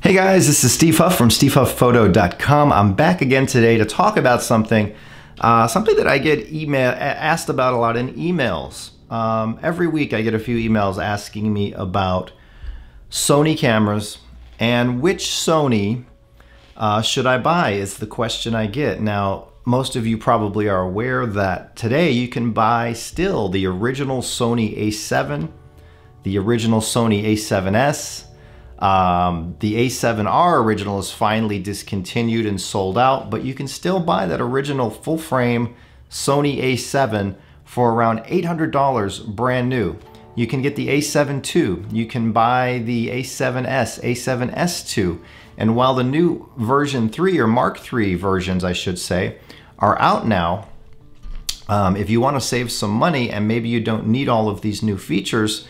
Hey guys, this is Steve Huff from SteveHuffPhoto.com. I'm back again today to talk about something that I get asked about a lot in emails. Every week I get a few emails asking me about Sony cameras and which Sony should I buy is the question I get. Now, most of you probably are aware that today you can buy still the original Sony A7, the original Sony A7S. The A7R original is finally discontinued and sold out, but you can still buy that original full frame Sony A7 for around $800 brand new. You can get the A7 II, you can buy the A7S, A7S II, and while the new version 3 or Mark III versions, I should say, are out now, if you want to save some money and maybe you don't need all of these new features,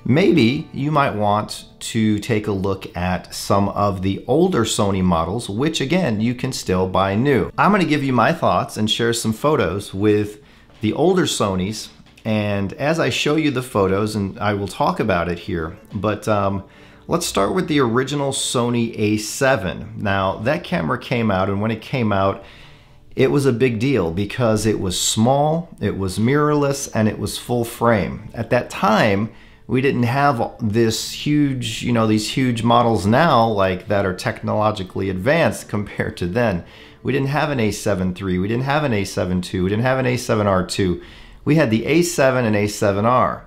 maybe you might want to take a look at some of the older Sony models, which again, you can still buy new. I'm going to give you my thoughts and share some photos with the older Sonys. And as I show you the photos, and I will talk about it here, but let's start with the original Sony A7. Now, that camera came out, and when it came out, it was a big deal because it was small, it was mirrorless, and it was full frame. At that time, we didn't have this huge, these huge models now like that are technologically advanced compared to then. We didn't have an A7 III, we didn't have an A7 II, we didn't have an A7 R2. We had the A7 and A7R.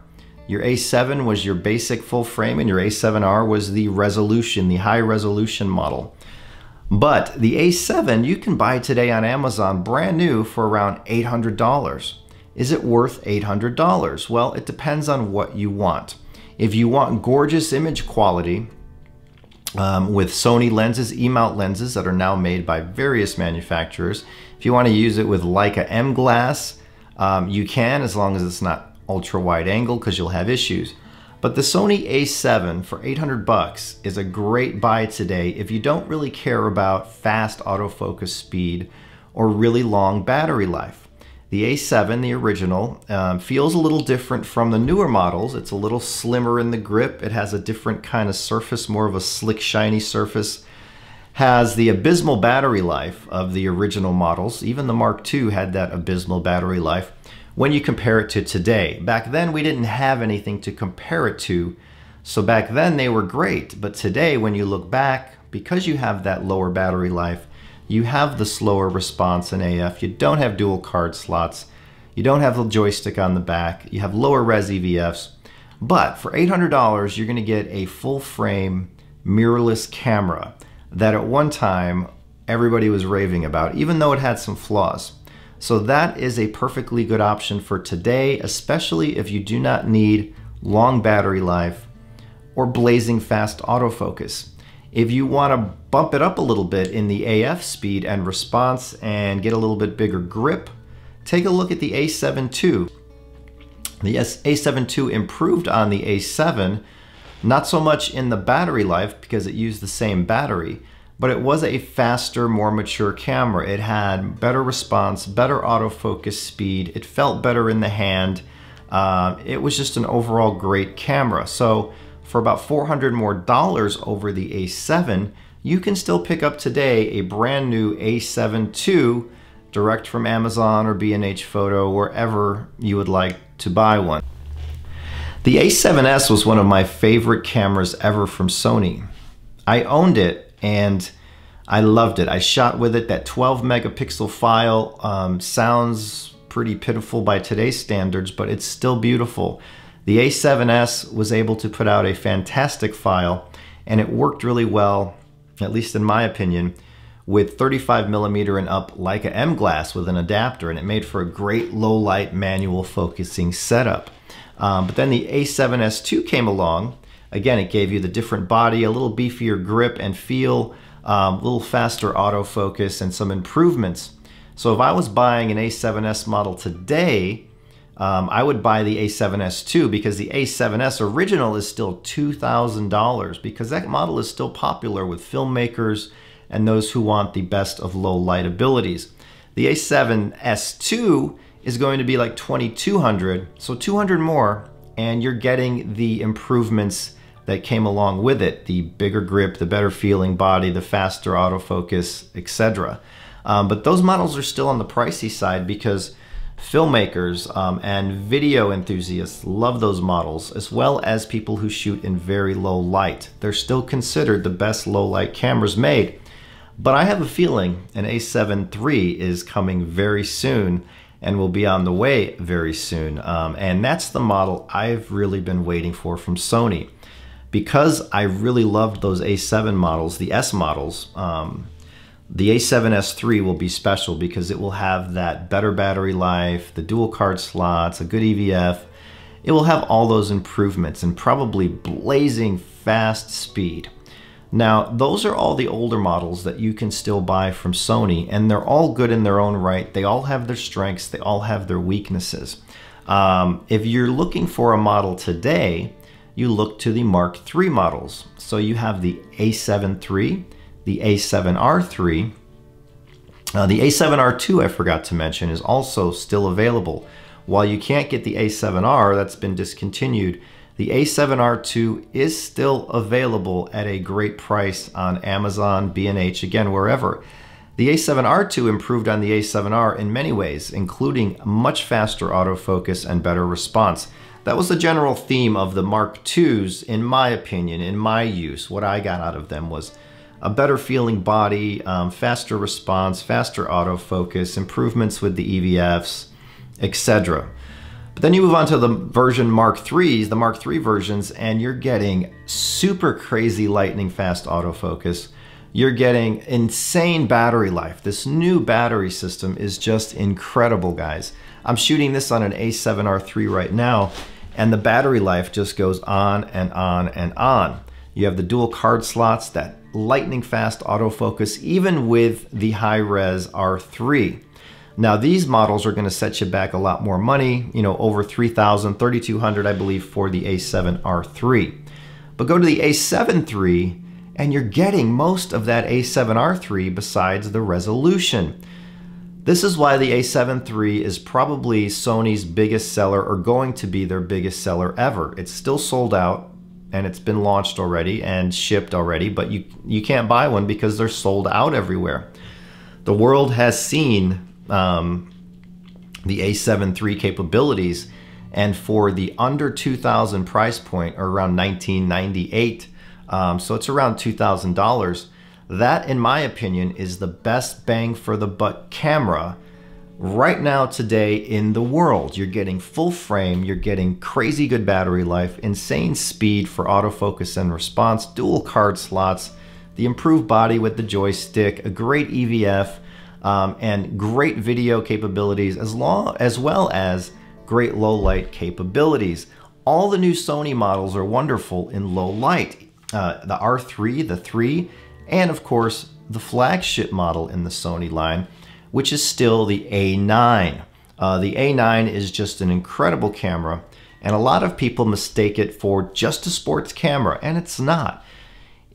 Your A7 was your basic full frame and your A7R was the resolution, the high resolution model. But the A7 you can buy today on Amazon brand new for around $800. Is it worth $800? Well, it depends on what you want. If you want gorgeous image quality with Sony lenses, E-mount lenses that are now made by various manufacturers, if you want to use it with Leica M glass, you can, as long as it's not ultra wide angle because you'll have issues. But the Sony A7 for $800 is a great buy today if you don't really care about fast autofocus speed or really long battery life. The A7, the original, feels a little different from the newer models. It's a little slimmer in the grip. It has a different kind of surface, more of a slick, shiny surface. Has the abysmal battery life of the original models. Even the Mark II had that abysmal battery life when you compare it to today. Back then, we didn't have anything to compare it to, so back then they were great. But today, when you look back, because you have that lower battery life, you have the slower response in AF, you don't have dual card slots, you don't have the joystick on the back, you have lower res EVFs, but for $800 you're going to get a full frame mirrorless camera that at one time everybody was raving about, even though it had some flaws. So that is a perfectly good option for today, especially if you do not need long battery life or blazing fast autofocus. If you want to bump it up a little bit in the AF speed and response and get a little bit bigger grip, take a look at the A7 II. The A7 II improved on the A7, not so much in the battery life because it used the same battery, but it was a faster, more mature camera. It had better response, better autofocus speed, it felt better in the hand. It was just an overall great camera. So for about $400 more over the A7, you can still pick up today a brand new A7 II direct from Amazon or B&H Photo, wherever you would like to buy one. The A7S was one of my favorite cameras ever from Sony. I owned it and I loved it. I shot with it. That 12 megapixel file sounds pretty pitiful by today's standards, but it's still beautiful. The A7S was able to put out a fantastic file, and it worked really well, at least in my opinion, with 35mm and up Leica M glass with an adapter, and it made for a great low light manual focusing setup. But then the A7S II came along. Again, it gave you the different body, a little beefier grip and feel, a little faster autofocus, and some improvements. So if I was buying an A7S model today, I would buy the A7S II because the A7S original is still $2,000 because that model is still popular with filmmakers and those who want the best of low light abilities. The A7S II is going to be like $2,200, so $200 more, and you're getting the improvements that came along with it, the bigger grip, the better feeling body, the faster autofocus, etc. But those models are still on the pricey side because filmmakers and video enthusiasts love those models, as well as people who shoot in very low light. They're still considered the best low light cameras made. But I have a feeling an A7 III is coming very soon and will be on the way very soon. And that's the model I've really been waiting for from Sony. Because I really loved those A7 models, the S models, the A7S III will be special because it will have that better battery life, the dual card slots, a good EVF. It will have all those improvements and probably blazing fast speed. Now, those are all the older models that you can still buy from Sony, and they're all good in their own right. They all have their strengths, they all have their weaknesses. If you're looking for a model today, you look to the Mark III models. So you have the A7 III, the A7 R3. The A7 R2, I forgot to mention, is also still available. While you can't get the A7R, that's been discontinued, the A7 R2 is still available at a great price on Amazon, B&H, again, wherever. The A7 R2 improved on the A7R in many ways, including much faster autofocus and better response. That was the general theme of the Mark IIs, in my opinion, in my use. What I got out of them was a better feeling body, faster response, faster autofocus, improvements with the EVFs, etc. But then you move on to the version Mark IIIs, the Mark III versions, and you're getting super crazy lightning fast autofocus. You're getting insane battery life. This new battery system is just incredible, guys. I'm shooting this on an A7 R3 right now, and the battery life just goes on and on and on. You have the dual card slots, that lightning fast autofocus, even with the high-res R3. Now these models are going to set you back a lot more money, you know, over $3,000, $3,200 I believe for the A7 R3. But go to the A7 III and you're getting most of that A7 R3 besides the resolution. This is why the A7 III is probably Sony's biggest seller, or going to be their biggest seller ever. It's still sold out and it's been launched already and shipped already, but you can't buy one because they're sold out everywhere. The world has seen the A7 III capabilities, and for the under 2,000 price point, or around $1998, so it's around $2,000, that in my opinion is the best bang for the buck camera right now today in the world. You're getting full frame, you're getting crazy good battery life, insane speed for autofocus and response, dual card slots, the improved body with the joystick, a great EVF, and great video capabilities, as well as great low light capabilities. All the new Sony models are wonderful in low light. The R3, the 3, and of course the flagship model in the Sony line, which is still the A9. The A9 is just an incredible camera, and a lot of people mistake it for just a sports camera, and it's not.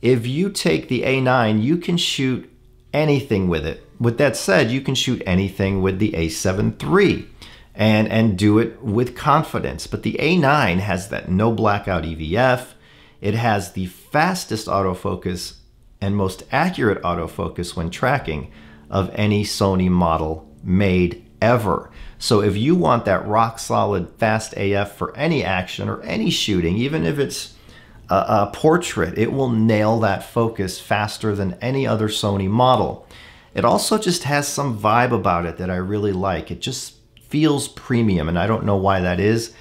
If you take the A9, you can shoot anything with it. With that said, you can shoot anything with the A7 III and do it with confidence. But the A9 has that no blackout EVF. It has the fastest autofocus and most accurate autofocus when tracking of any Sony model made ever. So if you want that rock solid fast AF for any action or any shooting, even if it's a portrait, it will nail that focus faster than any other Sony model. It also just has some vibe about it that I really like. It just feels premium, and I don't know why that is,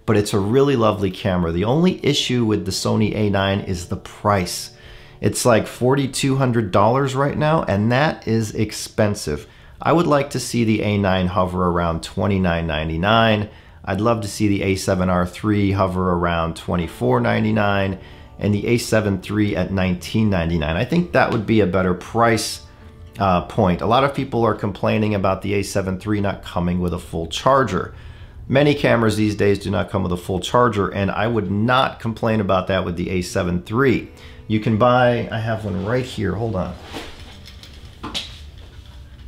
but it's a really lovely camera. The only issue with the Sony A9 is the price. It's like $4,200 right now, and that is expensive. I would like to see the A9 hover around $29.99. I'd love to see the A7 R3 hover around $24.99 and the A7 III at $19.99. I think that would be a better price point. A lot of people are complaining about the A7 III not coming with a full charger. Many cameras these days do not come with a full charger, and I would not complain about that with the A7 III. You can buy, I have one right here, hold on.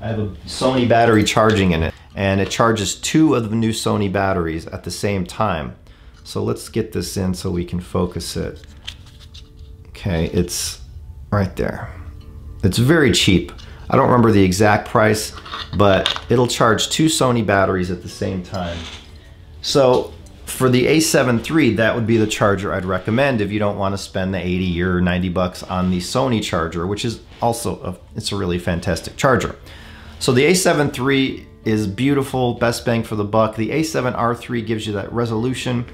I have a Sony battery charging in it, and it charges 2 of the new Sony batteries at the same time. So let's get this in so we can focus it. Okay, it's right there. It's very cheap. I don't remember the exact price, but it'll charge 2 Sony batteries at the same time. So for the A7 III, that would be the charger I'd recommend if you don't want to spend the 80 or 90 bucks on the Sony charger, which is also it's a really fantastic charger. So the A7 III is beautiful, best bang for the buck. The A7 R3 gives you that resolution,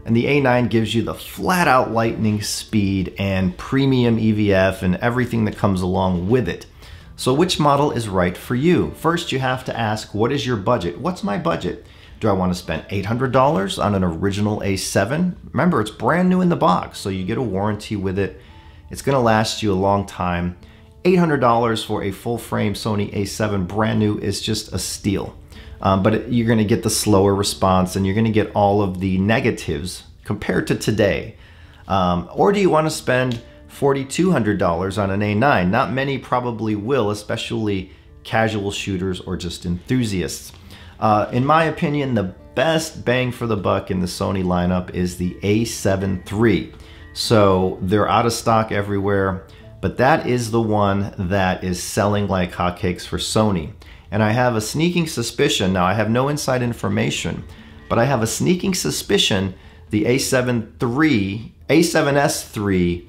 and the A9 gives you the flat out lightning speed and premium EVF and everything that comes along with it. So which model is right for you? First, you have to ask, what is your budget? What's my budget? Do I want to spend $800 on an original A7? Remember, it's brand new in the box, so you get a warranty with it. It's going to last you a long time. $800 for a full frame Sony A7 brand new is just a steal. But you're going to get the slower response and you're going to get all of the negatives compared to today. Or do you want to spend $4,200 on an A9? Not many probably will, especially casual shooters or just enthusiasts. In my opinion, the best bang for the buck in the Sony lineup is the A7 III. So they're out of stock everywhere, but that is the one that is selling like hotcakes for Sony. And I have a sneaking suspicion, now I have no inside information, but I have a sneaking suspicion the A7S III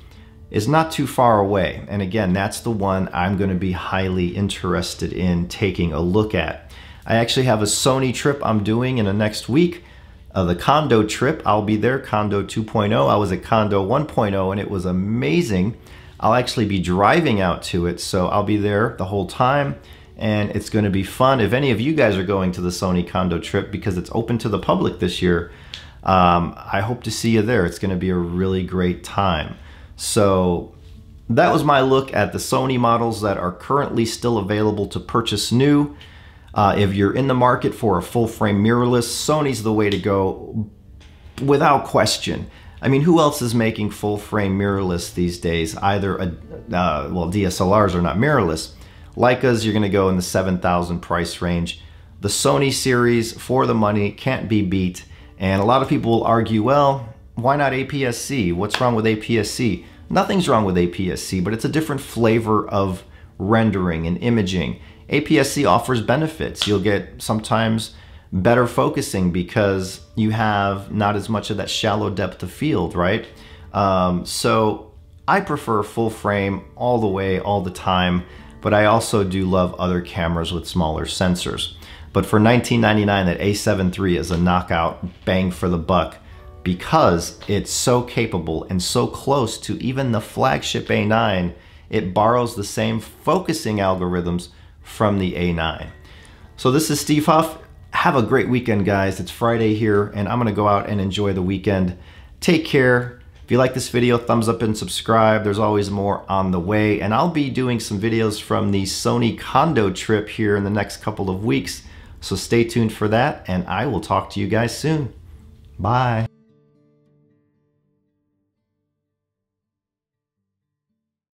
is not too far away. And again, that's the one I'm going to be highly interested in taking a look at. I actually have a Sony trip I'm doing in the next week. The Condo trip, I'll be there, Condo 2.0. I was at Condo 1.0 and it was amazing. I'll actually be driving out to it, so I'll be there the whole time. And it's going to be fun. If any of you guys are going to the Sony Condo trip, because it's open to the public this year, I hope to see you there. It's going to be a really great time. So that was my look at the Sony models that are currently still available to purchase new. If you're in the market for a full frame mirrorless, Sony's the way to go without question. I mean, who else is making full frame mirrorless these days? Either, well, DSLRs are not mirrorless. Leicas, you're going to go in the 7,000 price range. The Sony series, for the money, can't be beat. And a lot of people will argue, well, why not APS-C? What's wrong with APS-C? Nothing's wrong with APS-C, but it's a different flavor of rendering and imaging. APS-C offers benefits. You'll get sometimes better focusing because you have not as much of that shallow depth of field, right? So I prefer full frame all the way, all the time. But I also do love other cameras with smaller sensors. But for $19.99, that A7 III is a knockout bang for the buck because it's so capable and so close to even the flagship A9. It borrows the same focusing algorithms from the A9. So this is Steve Huff. Have a great weekend, guys. It's Friday here, and I'm gonna go out and enjoy the weekend. Take care. If you like this video, thumbs up and subscribe. There's always more on the way. And I'll be doing some videos from the Sony Condo trip here in the next couple of weeks. So stay tuned for that, and I will talk to you guys soon. Bye.